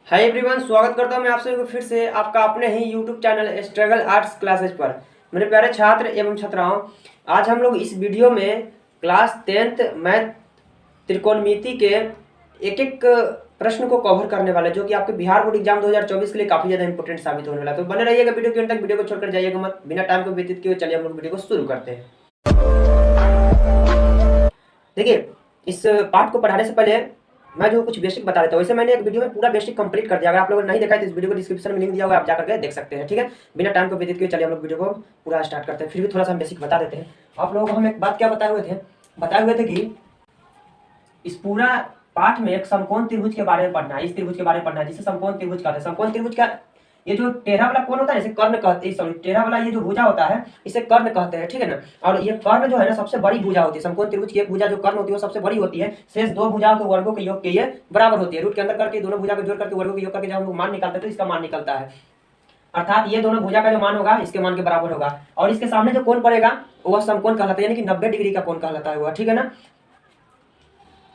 Hi everyone, स्वागत करता हूं मैं आप सभी को फिर से आपका अपने ही YouTube channel Struggle Arts classes पर। मेरे प्यारे छात्र एवं छात्राओं, आज हम लोग इस वीडियो में क्लास 10th मैथ त्रिकोणमिति के एक एक प्रश्न को कवर करने वाले, जो कि आपके बिहार बोर्ड एग्जाम 2024 के लिए काफ़ी ज़्यादा इंपॉर्टेंट साबित होने वाला है। तो बने रहिएगा वीडियो के अंत तक, वीडियो को छोड़कर जाइएगा मत। बिना टाइम को व्यतीत किए चलिए हम लोग वीडियो को शुरू करते हैं। देखिए, इस पार्ट को पढ़ाने से पहले मैं जो कुछ बेसिक बता देता हूँ। वैसे मैंने एक वीडियो में पूरा बेसिक कंप्लीट कर दिया। अगर आप लोगों ने नहीं देखा है तो इस वीडियो को डिस्क्रिप्शन में लिंक दिया होगा, आप जाकर के देख सकते हैं। ठीक है, बिना टाइम को व्यतीत किए चलिए हम लोग वीडियो को पूरा स्टार्ट करते हैं। फिर भी थोड़ा सा हम बेसिक बता देते हैं। आप लोगों को हम एक बात क्या बताए हुए थे कि इस पूरा पाठ में एक समकोण त्रिभुज के बारे में पढ़ना है, इस त्रिभुज के बारे में पढ़ना है जिसे समकोण त्रिभुज कहते हैं। समकोण त्रिभुज का ये जो टेढ़ा वाला कोण होता है, जैसे कर्ण कहते हैं, सॉरी टेढ़ा वाला ये जो भुजा होता है इसे कर्ण कहते हैं। ठीक है ना। और ये कर्ण जो है ना सबसे बड़ी भुजा होती है। समकोण त्रिभुज की एक भुजा जो कर्ण होती है वो सबसे बड़ी होती है। शेष दो भुजाओं के वर्गों के योग के ये बराबर होती है। रूट के अंदर करके दोनों भुजा को जोड़ करके वर्गों के योग करके जब हम मान निकालते हैं तो इसका मान निकलता है। अर्थात ये दोनों भुजा का जो मान होगा इसके मान के बराबर होगा। और इसके सामने जो कोण पड़ेगा वह समकोण कहलाता है, यानी कि 90 डिग्री का कोण कहलाता है वह। ठीक है ना।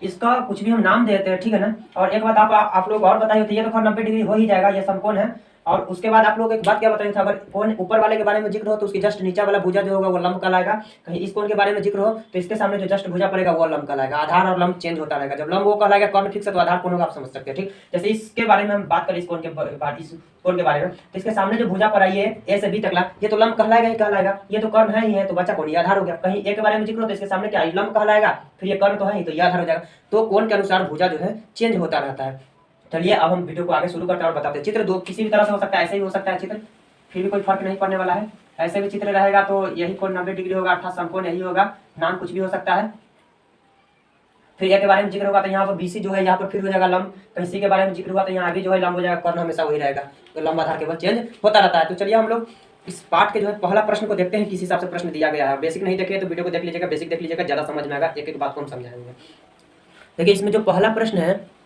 इसका कुछ भी हम नाम देते हैं। ठीक है ना। और एक बात आप लोग और बताई होती है, तो 90 डिग्री हो ही जाएगा, ये समकोण है। और उसके बाद आप लोग एक बात क्या बताई था, अगर कोण ऊपर वाले के बारे में जिक्र हो तो उसकी जस्ट नीचे वाला भुजा जो होगा वो लंब कहलाएगा। कहीं इस कोण के बारे में जिक्र हो तो इसके सामने जो जस्ट भुजा पड़ेगा वो लंब कहलाएगा। आधार और लंब चेंज होता रहेगा। जब लंब वो कहलाएगा, कर्ण फिक्स है तो आधार कौन होगा आप समझ सकते हैं। ठीक, जैसे इसके बारे में हम बात करें, इस कोण के बारे में, तो इसके सामने जो भुजा पर आई है ए से बी तकला, ये तो लंब कहलाएगा ही कहलाएगा। ये तो कर्ण है ही है, तो बचा कौन, ये आधार हो गया। कहीं ए के बारे में जिक्र हो तो इसके सामने क्या लंब कहलाएगा, फिर ये कर्ण तो है ही, तो ये आधार हो जाएगा। तो कोण के अनुसार भुजा जो है चेंज होता रहता है। चलिए अब हम वीडियो को आगे शुरू करते हैं और बताते हैं। चित्र दो किसी भी तरह से हो सकता है, ऐसे ही हो सकता है चित्र, फिर भी कोई फर्क नहीं पड़ने वाला है। ऐसे भी चित्र रहेगा तो यही कोण 90 डिग्री होगा, अर्थात समकोण यही होगा। नाम कुछ भी हो सकता है। फिर ए के बारे में जिक्र होगा तो यहाँ पर बीसी जो है यहाँ पर फिर हो जाएगा लंब। कहीं सी के बारे में जिक्र हुआ तो यहाँ आगे जो है लंब हो जाएगा। कर्ण हमेशा वही रहेगा, तो लंब आधार केवल चेंज होता रहता है। तो चलिए हम लोग इस पार्ट के जो है पहला प्रश्न को देखते हैं, किस हिसाब से प्रश्न दिया गया है। बेसिक नहीं देखे तो वीडियो को देख लीजिएगा, बेसिक देख लीजिएगा, ज्यादा समझ में आएगा, एक एक बात को हम समझाएंगे। देखिए इसमें जो पहला प्रश्न है,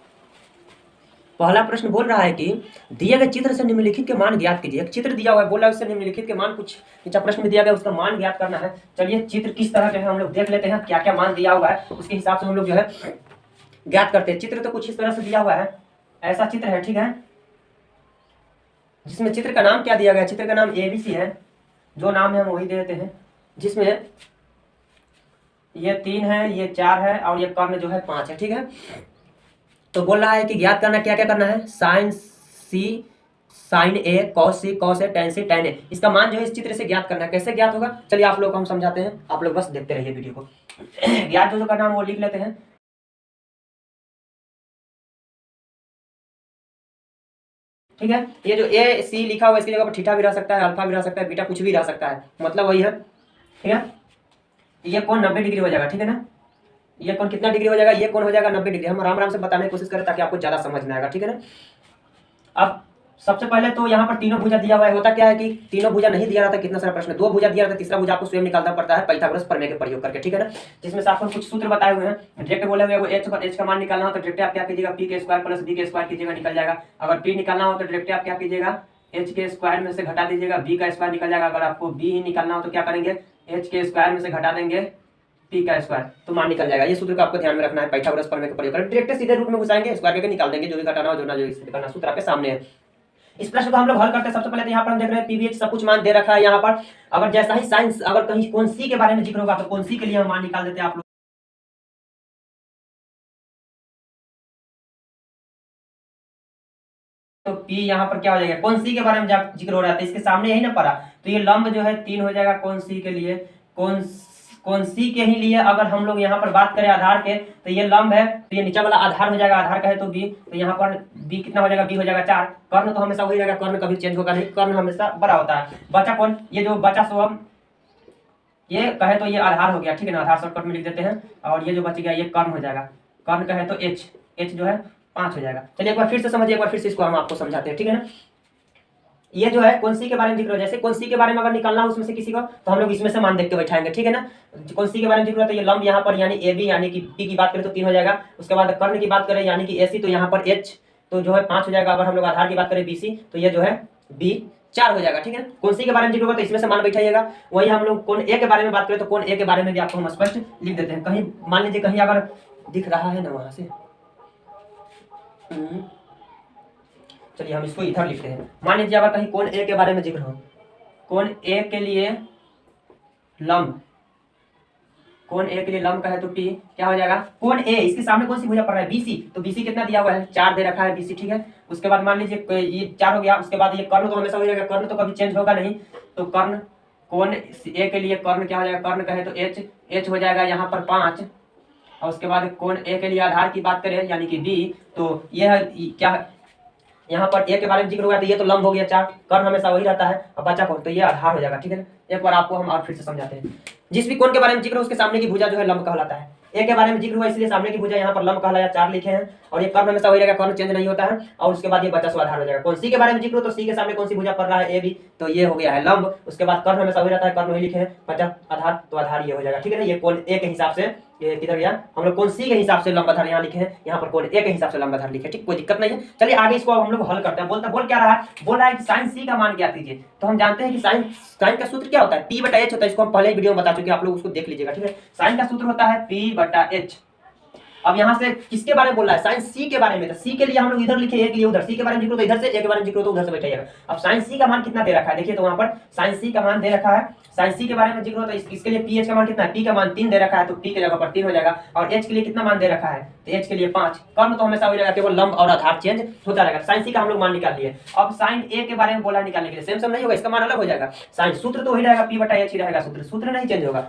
पहला प्रश्न बोल रहा है कि दिए गए चित्र से निम्नलिखित के मान ज्ञात कीजिए। एक चित्र दिया हुआ है, बोला उससे निम्नलिखित के मान, कुछ नीचे प्रश्न में दिया गया उसका मान ज्ञात करना है। चलिए चित्र किस तरह के हैं हम लोग देख लेते हैं, क्या क्या मान दिया हुआ है उसके हिसाब से हम लोग जो है ज्ञात करते हैं। चित्र तो कुछ इस तरह से दिया हुआ है, ऐसा चित्र है। ठीक है, जिसमें चित्र का नाम क्या दिया गया, चित्र का नाम ABC है। जो नाम है हम वही दे देते हैं, जिसमें ये 3 है, ये 4 है और ये कर्ण जो है 5 है। ठीक है, तो बोल रहा है कि ज्ञात करना, क्या क्या करना है, sign C sign A, cos C cos A, ten C ten ए। इसका मान जो है इस चित्र से ज्ञात करना है। कैसे ज्ञात होगा चलिए आप लोग को हम समझाते हैं, आप लोग बस देखते रहिए वीडियो को। ज्ञात जो करना है वो लिख लेते हैं। ठीक है, ये जो ए सी लिखा हुआ है इसकी जगह पर थीटा भी रह सकता है, अल्फा भी रह सकता है, बीटा कुछ भी रह सकता है, मतलब वही है। ठीक है, ये कोण 90 डिग्री हो जाएगा। ठीक है ना, ये कोण कितना डिग्री हो जाएगा, ये कोण हो जाएगा 90 डिग्री। हम आराम आराम से बताने की कोशिश करें ताकि आपको ज्यादा समझ में आएगा। ठीक है ना। अब सबसे पहले तो यहाँ पर तीनों भुजा दिया हुआ है। होता क्या है कि तीनों भुजा नहीं दिया रहता, कितना सारा प्रश्न, दो भुजा दिया रहता है, तीसरा भुजा आपको स्वयं निकालना पड़ता है पाइथागोरस प्रमेय के प्रयोग करके। ठीक है ना, जिसमें से आपको कुछ सूत्र बताए हुए हैं। डायरेक्ट बोले हुए एच का मान निकालना हो तो डायरेक्ट आप क्या कीजिएगा, पी के स्क्वायर प्लस बी के स्क्वायर कीजिएगा, निकल जाएगा। अगर पी निकालना हो तो डायरेक्ट आप क्या कीजिएगा, एच के स्क्वायर में से घटा दीजिएगा, बी का स्क्वायर निकल जाएगा। अगर आपको बी ही निकालना हो तो क्या करेंगे, एच के स्क्वायर में से घटा देंगे पी का स्क्वायर, तो मान निकल जाएगा। ये सूत्र को आपको ध्यान में रखना है, पाइथागोरस प्रमेय का प्रयोग करें। डायरेक्ट सीधे रूट में घुसाएंगे, स्क्वायर करके निकाल देंगे, जो भी घटाना हो जो ना जो करना, सूत्र आपके सामने है। इस प्रश्न को हम लोग हल करते हैं। सबसे पहले तो यहाँ पर हम देख रहे हैं पीवीएच सब कुछ मान दे रखा है यहाँ पर। अगर जैसा ही साइंस अगर कहीं कौन सी के बारे में जिक्र होगा तो कौन सी के लिए हम मान निकाल देते हैं आप लोग। तो पी यहाँ पर क्या हो जाएगा, कौन सी के बारे में जिक्र हो रहा था, इसके सामने यही ना पड़ा, तो ये लंब जो है 3 हो जाएगा कौन सी के लिए। कौन सी के ही लिए अगर हम लोग यहाँ पर बात करें आधार के, तो ये लंब है तो ये नीचे वाला आधार हो जाएगा, आधार का है तो बी, तो यहाँ पर बी कितना हो जाएगा, बी हो जाएगा 4। कर्ण तो हमेशा वही रहेगा, कर्ण कभी चेंज होगा नहीं, कर्ण हमेशा बड़ा होता है। बचा कौन, ये जो बचा सो हम ये कहे तो ये आधार हो गया। ठीक है ना, आधार शॉर्टकट में लिख देते हैं। और ये जो बच गया ये कर्ण हो जाएगा, कर्ण कहे तो एच जो है 5 हो जाएगा। चलिए एक बार फिर से समझिए, एक बार फिर से इसको हम आपको समझाते हैं। ठीक है ना, ये जो है कौन सी के बारे में जिक्र हो, जैसे कौन सी के बारे में अगर निकालना हो उसमें से किसी को, तो हम लोग इसमें से मान देख के बैठाएंगे। ठीक है ना, कौन सी के बारे में जिक्र हो तो ये लंब यहाँ पर यानी ए बी, यानी कि पी की बात करें तो 3 हो जाएगा। उसके बाद कर्ण की बात करें यानी कि ए सी, तो यहाँ पर एच तो जो है 5 हो जाएगा। अगर हम लोग आधार की बात करें बी सी, तो ये जो है बी 4 हो जाएगा। ठीक है, कौन सी के बारे में जिक्र होगा तो इसमें से मान बैठाइएगा। वही हम लोग कौन ए के बारे में बात करें तो कौन ए के बारे में भी आपको हम स्पष्ट लिख देते हैं। कहीं मान लीजिए कहीं अगर दिख रहा है ना वहां से, चलिए हम इसको इधर लिखते हैं। मान लीजिए अगर कहीं कोण ए के बारे में जिक्र हो, कोण ए के लिए लंब, कोण ए के लिए लंब का है तो P क्या हो जाएगा, कोण ए इसके सामने कौन सी भुजा पड़ रहा है, BC, तो BC कितना दिया हुआ है 4 दे रखा है BC, ठीक है। उसके बाद मान लीजिए ये 4 हो गया, उसके बाद ये कर्ण तो हमेशा हो जाएगा, कर्ण तो कभी चेंज होगा नहीं, तो कर्ण कोण ए के लिए कर्ण क्या हो जाएगा, कर्ण कहे तो H हो जाएगा यहाँ पर 5, और उसके बाद कोण ए के लिए आधार की बात करें यानी कि B, तो यह क्या यहाँ पर ए के बारे में जिक्र हुआ तो ये तो लंब हो गया 4, कर्ण हमेशा वही रहता है, अब बचा कौन, तो ये आधार हो जाएगा, ठीक है ना। एक बार आपको हम और फिर से समझाते हैं। जिस भी कोण के बारे में जिक्र हो उसके सामने की भुजा जो है लंब कहलाता है। ए के बारे में जिक्र हुआ इसलिए सामने की भुजा यहाँ पर लंब कहलाया, 4 लिखे हैं, और ये कर्ण हमेशा वही रहेगा, कर्ण चेंज नहीं होता है, और उसके बाद ये बचा सो आधार हो जाएगा। कौन सी के बारे में जिक्र हो तो सी के सामने कौन सी भुजा पड़ रहा है, ए बी, तो ये हो गया है लंब। उसके बाद कर्ण हमेशा वही रहता है, कर्ण वही लिखे हैं, बचा आधार, तो आधार ये हो जाएगा, ठीक है ना। ये कोण ए के हिसाब से, ये किधर गया, हम लोग कोण सी के हिसाब से लंब आधार यहाँ लिखे हैं, यहाँ पर कोण ए के हिसाब से लंब आधार लिखे, ठीक, कोई दिक्कत नहीं है। चलिए आगे इसको हम लोग हल करते हैं। बोल क्या रहा है, बोल रहा है कि sin c का मान क्या कीजिए, तो हम जानते हैं कि sin का सूत्र क्या होता है, P/H होता है, इसको हम पहले वीडियो में बता चुके हैं, आप लोग उसको देख लीजिएगा, ठीक है। sin का सूत्र होता है P/H। अब यहाँ से किसके बारे में बोल रहा है, sin c के बारे में, तो c के लिए हम लोग इधर लिखे, a के लिए उधर, c के बारे में जिक्र तो इधर से, a के बारे में जिक्र तो उधर से बैठाइएगा। अब sin c का मान कितना दे रखा है, देखिए तो वहां पर sin c का मान दे रखा है, sin c के बारे में जिक्र हो तो इसके लिए ph का मान कितना है, p का मान 3 दे रखा है, तो p के जगह पर 3 हो जाएगा, और h के लिए कितना मान दे रखा है, तो h के लिए 5। कर्ण तो हमेशा हो जाएगा, केवल लंब और आधार चेंज होता रहेगा। sin c का हम लोग मान निकाल लिए। अब sin a के बारे में बोला निकालने के लिए सेम नहीं होगा, इसका मान अलग हो जाएगा। sin सूत्र तो वही रहेगा, P/H ही रहेगा, सूत्र नहीं चेंज होगा।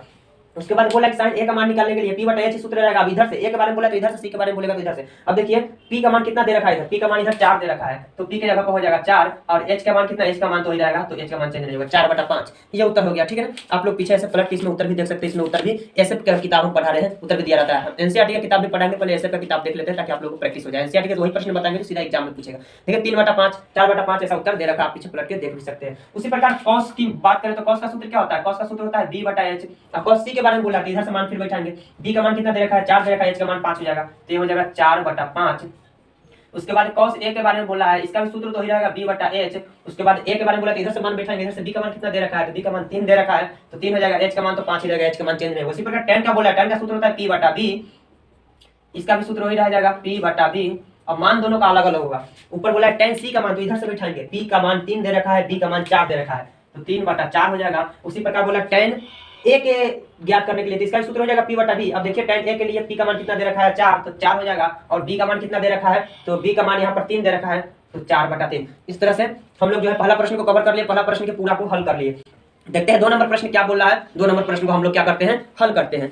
उसके बाद बोला कि sin a का मान निकालने के लिए P/H सूत्र रहेगा। अब इधर से a के बारे में बोला तो इधर से, c के बारे में बोलेगा तो इधर से। अब देखिए p का मान कितना दे रखा है इधर, p का मान इधर 4 दे रखा है, तो p के जगह पर हो जाएगा 4, और h का मान कितना, h का मान तो ही रहेगा, तो h का मान चेंज नहीं होगा, 4/5 ये उत्तर हो गया, ठीक है ना। आप लोग पीछे ऐसे पलट के इसमें उत्तर भी देख सकते हैं, इसमें उत्तर भी एसएफ का किताब हम पढ़ा रहे हैं, उत्तर भी दिया रहता है। एनसीईआरटी का किताब भी पढ़ाएंगे, पहले एसएफ का किताब देख लेते हैं ताकि आप लोगों को प्रैक्टिस हो जाए। एनसीईआरटी के वही प्रश्न बताएंगे तो सीधा एग्जाम में पूछेगा। देखिए 3/5 4/5 ऐसा उत्तर दे रखा है, आप पीछे पलट के देख भी सकते हैं। उसी प्रकार cos की बात करें तो cos का सूत्र क्या होता है, cos का सूत्र होता है B/H। अब cos c के बारे में बोला इधर से मान फिर बैठाएंगे, b का मान कितना दे रखा है 4 दे रखा है, h का मान 5 हो जाएगा, तो ये हो जाएगा 4/5। उसके बाद cos a के बारे में बोला है, इसका भी सूत्र तो ही रहेगा B/H। उसके बाद a के बारे में बोला तो इधर से मान बैठाएंगे, इधर से b का मान कितना दे रखा है, तो b का मान 3 दे रखा है, तो 3 हो जाएगा, h का मान तो 5 ही रहेगा, h का मान चेंज नहीं होगा। उसी प्रकार tan का बोला है, tan का सूत्र होता है P/B, इसका भी सूत्र वही रह जाएगा P/B। अब मान दोनों का अलग अलग होगा। ऊपर बोला है tan c का मान, तो इधर से बैठाएंगे, p का मान 3 दे रखा है, b का मान 4 दे रखा है, तो 3/4 हो जाएगा। उसी प्रकार बोला tan a के ज्ञात करने के लिए, तो इसका सूत्र हो जाएगा P/B। अब देखिए tan a के लिए p का मान कितना दे रखा है 4, तो 4 हो जाएगा, और b का मान कितना दे रखा है, तो b का मान यहाँ पर 3 दे रखा है, तो 4/3। इस तरह से हम लोग जो है पहला प्रश्न को कवर कर लिए, पहला प्रश्न के पूरा को हल कर लिए। देखते हैं 2 नंबर प्रश्न क्या बोल रहा है। 2 नंबर प्रश्न को हम लोग क्या करते हैं, हल करते हैं।